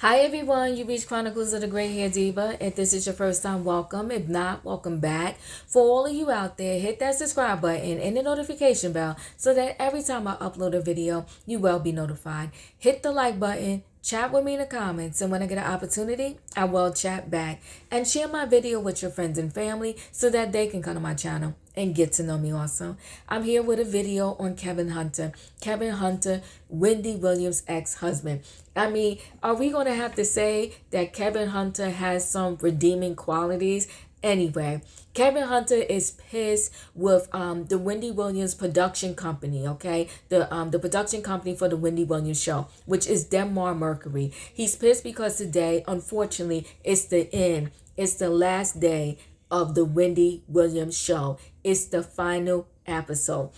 Hi everyone, you reached Chronicles of the Gray Hair Diva. If this is your first time, welcome. If not, welcome back. For all of you out there, hit that subscribe button and the notification bell so that every time I upload a video, you will be notified. Hit the like button, chat with me in the comments, and when I get an opportunity, I will chat back. And share my video with your friends and family so that they can come to my channel and get to know me also. I'm here with a video on Kevin Hunter. Kevin Hunter, Wendy Williams' ex-husband. I mean, are we going to have to say that Kevin Hunter has some redeeming qualities? Anyway, Kevin Hunter is pissed with the Wendy Williams production company, okay? The production company for the Wendy Williams show, which is Denmark Mercury. He's pissed because today, unfortunately, it's the end. It's the last day of the Wendy Williams show. It's the final episode.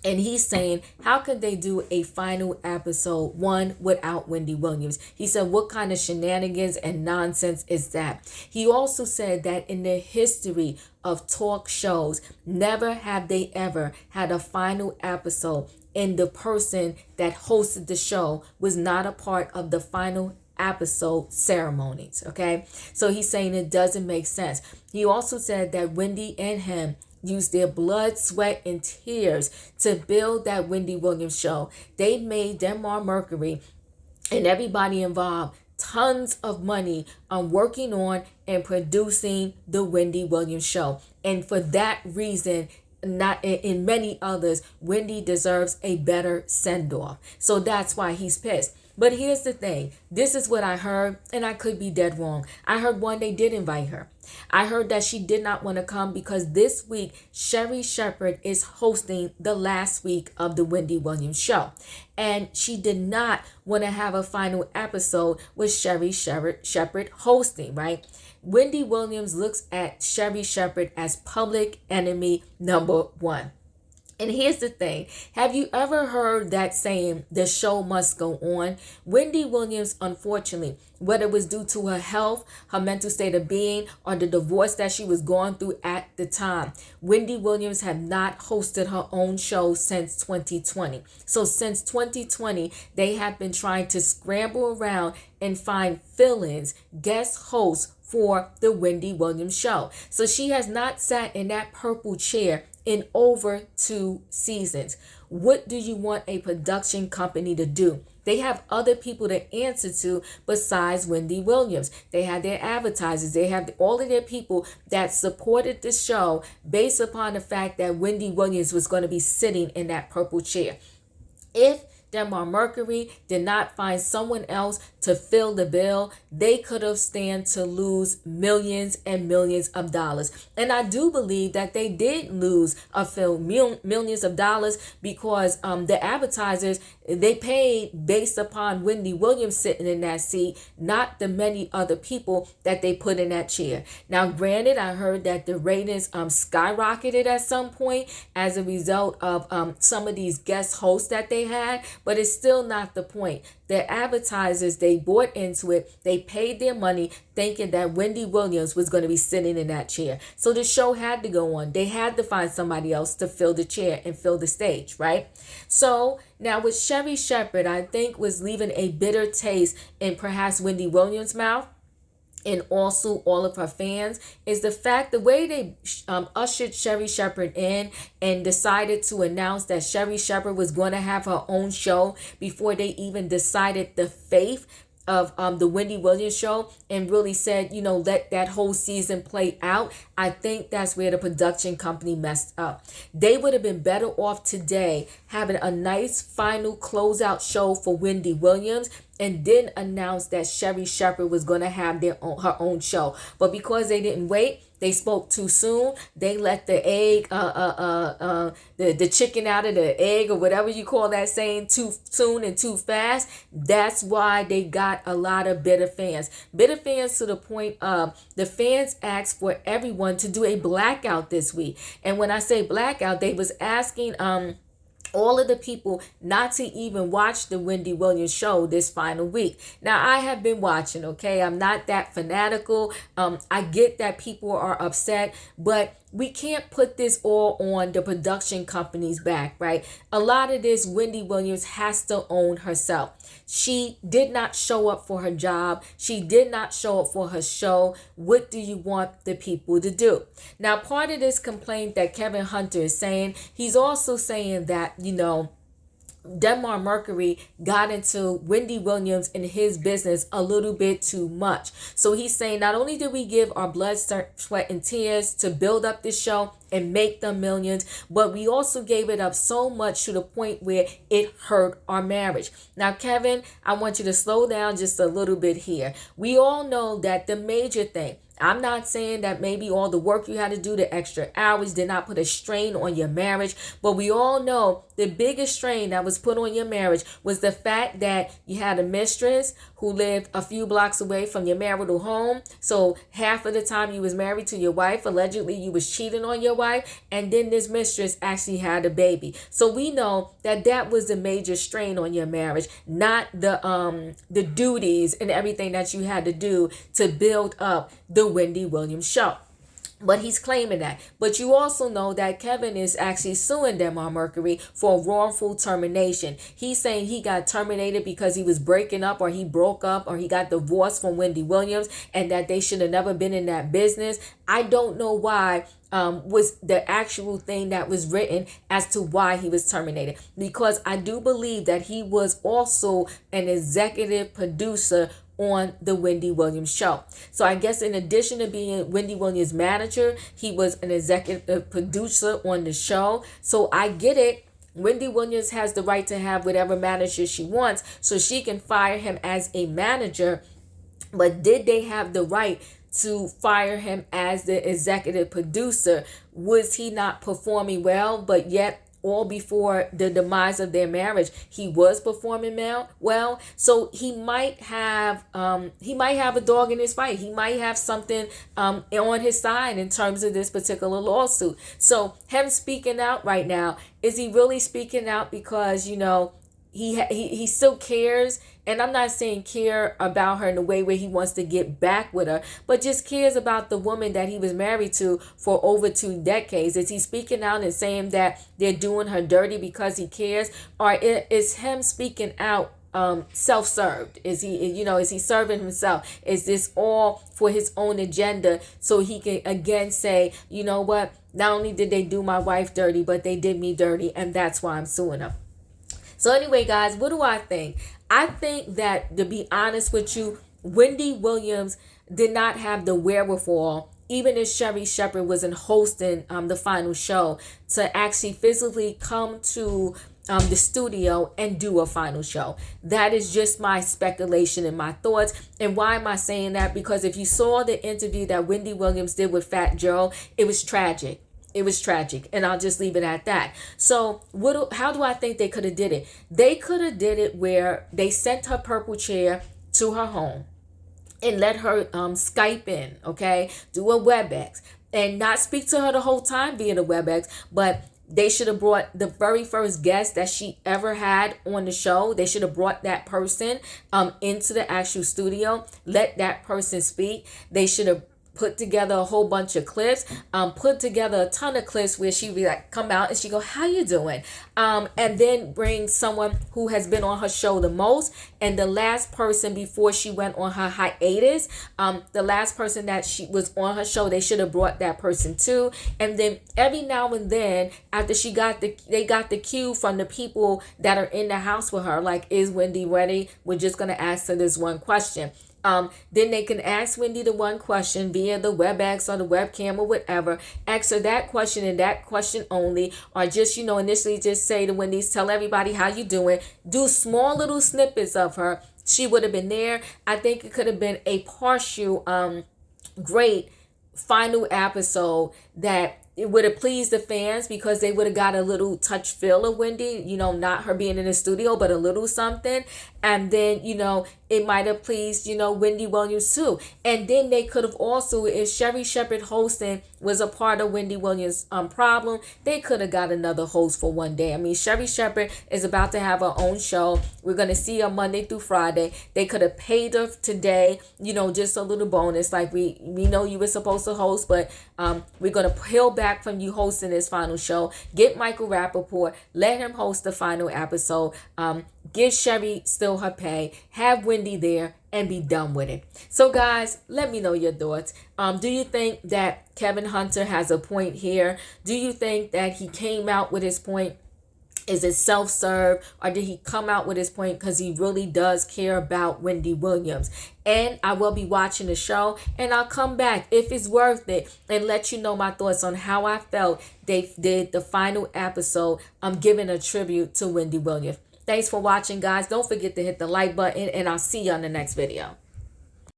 And he's saying, how could they do a final episode one without Wendy Williams? He said, what kind of shenanigans and nonsense is that? He also said that in the history of talk shows, never have they ever had a final episode and the person that hosted the show was not a part of the final episode ceremonies. Okay, so he's saying it doesn't make sense. He also said that Wendy and him used their blood, sweat, and tears to build that Wendy Williams show. They made Denmark Mercury and everybody involved tons of money on working on and producing the Wendy Williams show. And for that reason, not in many others, Wendy deserves a better send-off. So that's why he's pissed. But here's the thing. This is what I heard, and I could be dead wrong. I heard one, they did invite her. I heard that she did not want to come because this week, Sherry Shepherd is hosting the last week of the Wendy Williams show. And she did not want to have a final episode with Sherry Shepherd hosting, right? Wendy Williams looks at Sherry Shepherd as public enemy number one. And here's the thing. Have you ever heard that saying, the show must go on? Wendy Williams, unfortunately, whether it was due to her health, her mental state of being, or the divorce that she was going through at the time, Wendy Williams had not hosted her own show since 2020. So since 2020, they have been trying to scramble around and find fill-ins, guest hosts for the Wendy Williams show. So she has not sat in that purple chair in over 2 seasons. What do you want a production company to do? They have other people to answer to besides Wendy Williams. They have their advertisers. They have all of their people that supported the show based upon the fact that Wendy Williams was going to be sitting in that purple chair. If Denmark Mercury did not find someone else to fill the bill, they could have stand to lose millions and millions of dollars. And I do believe that they did lose a few millions of dollars because the advertisers, they paid based upon Wendy Williams sitting in that seat, not the many other people that they put in that chair. Now, granted, I heard that the ratings skyrocketed at some point as a result of some of these guest hosts that they had, but it's still not the point. The advertisers, they bought into it. They paid their money thinking that Wendy Williams was going to be sitting in that chair. So the show had to go on. They had to find somebody else to fill the chair and fill the stage, right? So now with Sherry Shepherd, I think was leaving a bitter taste in perhaps Wendy Williams' mouth, and also all of her fans, is the fact the way they ushered Sherry Shepherd in and decided to announce that Sherry Shepherd was going to have her own show before they even decided the fate of the Wendy Williams show and really said, let that whole season play out. I think that's where the production company messed up. They would have been better off today having a nice final closeout show for Wendy Williams and then announce that Sherry Shepherd was going to have her own show. But because they didn't wait, they spoke too soon. They let the egg, the chicken out of the egg, or whatever you call that saying, too soon and too fast. That's why they got a lot of bitter fans. Bitter fans to the point of the fans asked for everyone to do a blackout this week. And when I say blackout, they was asking all of the people not to even watch the Wendy Williams show this final week. Now, I have been watching, okay? I'm not that fanatical. I get that people are upset, but we can't put this all on the production company's back, right? A lot of this Wendy Williams has to own herself. She did not show up for her job. She did not show up for her show. What do you want the people to do? Now, part of this complaint that Kevin Hunter is saying, he's also saying that, Denmark Mercury got into Wendy Williams and his business a little bit too much. So he's saying not only did we give our blood, sweat, and tears to build up this show and make them millions, but we also gave it up so much to the point where it hurt our marriage. Now, Kevin, I want you to slow down just a little bit here. We all know that the major thing, I'm not saying that maybe all the work you had to do, the extra hours, did not put a strain on your marriage, but we all know the biggest strain that was put on your marriage was the fact that you had a mistress who lived a few blocks away from your marital home. So half of the time you was married to your wife, allegedly you was cheating on your wife, and then this mistress actually had a baby. So we know that that was the major strain on your marriage, not the duties and everything that you had to do to build up the Wendy Williams show. But he's claiming that. But you also know that Kevin is actually suing Denmark Mercury for wrongful termination. He's saying he got terminated because he was breaking up, or he broke up, or he got divorced from Wendy Williams, and that they should have never been in that business. I don't know why was the actual thing that was written as to why he was terminated, because I do believe that he was also an executive producer on the Wendy Williams show. So I guess in addition to being Wendy Williams' manager, he was an executive producer on the show. So I get it. Wendy Williams has the right to have whatever manager she wants, so she can fire him as a manager. But did they have the right to fire him as the executive producer? Was he not performing well, but yet all before the demise of their marriage, he was performing well? So he might have a dog in his fight. He might have something on his side in terms of this particular lawsuit. So him speaking out right now, is he really speaking out because he still cares? And I'm not saying care about her in a way where he wants to get back with her, but just cares about the woman that he was married to for over 2 decades. Is he speaking out and saying that they're doing her dirty because he cares? Or is him speaking out self-served? Is he serving himself? Is this all for his own agenda so he can again say, you know what, not only did they do my wife dirty, but they did me dirty, and that's why I'm suing them. So anyway, guys, what do I think? I think that, to be honest with you, Wendy Williams did not have the wherewithal, even if Sherry Shepherd wasn't hosting the final show, to actually physically come to the studio and do a final show. That is just my speculation and my thoughts. And why am I saying that? Because if you saw the interview that Wendy Williams did with Fat Joe, it was tragic. It was tragic, and I'll just leave it at that. So how do I think they could have did it? They could have did it where they sent her purple chair to her home and let her Skype in, okay? Do a WebEx and not speak to her the whole time via the WebEx, but they should have brought the very first guest that she ever had on the show. They should have brought that person into the actual studio, let that person speak. They should have put together a whole bunch of clips, put together a ton of clips where she be like, come out and she go, how you doing? And then bring someone who has been on her show the most. And the last person before she went on her hiatus, the last person that she was on her show, they should have brought that person too. And then every now and then, after they got the cue from the people that are in the house with her, like, is Wendy ready? We're just going to ask her this one question. Then they can ask Wendy the one question via the WebEx or the webcam or whatever. Ask her that question and that question only, or just, initially just say to Wendy, tell everybody how you doing. Do small little snippets of her. She would have been there. I think it could have been a partial, great final episode that it would have pleased the fans, because they would have got a little touch feel of Wendy, not her being in the studio, but a little something. And then, it might have pleased, Wendy Williams too. And then they could have also, if Sherry Shepherd hosting was a part of Wendy Williams' problem, they could have got another host for one day. I mean, Sherry Shepherd is about to have her own show. We're going to see her Monday through Friday. They could have paid her today, just a little bonus. Like, we know you were supposed to host, but we're going to peel back from you hosting this final show. Get Michael Rappaport. Let him host the final episode. Give Sherry still her pay. Have Wendy there and be done with it. So guys, let me know your thoughts. Do you think that Kevin Hunter has a point here? Do you think that he came out with his point? Is it self-serve, or did he come out with his point because he really does care about Wendy Williams? And I will be watching the show, and I'll come back if it's worth it and let you know my thoughts on how I felt they did the final episode. I'm giving a tribute to Wendy Williams. Thanks for watching, guys. Don't forget to hit the like button, and I'll see you on the next video.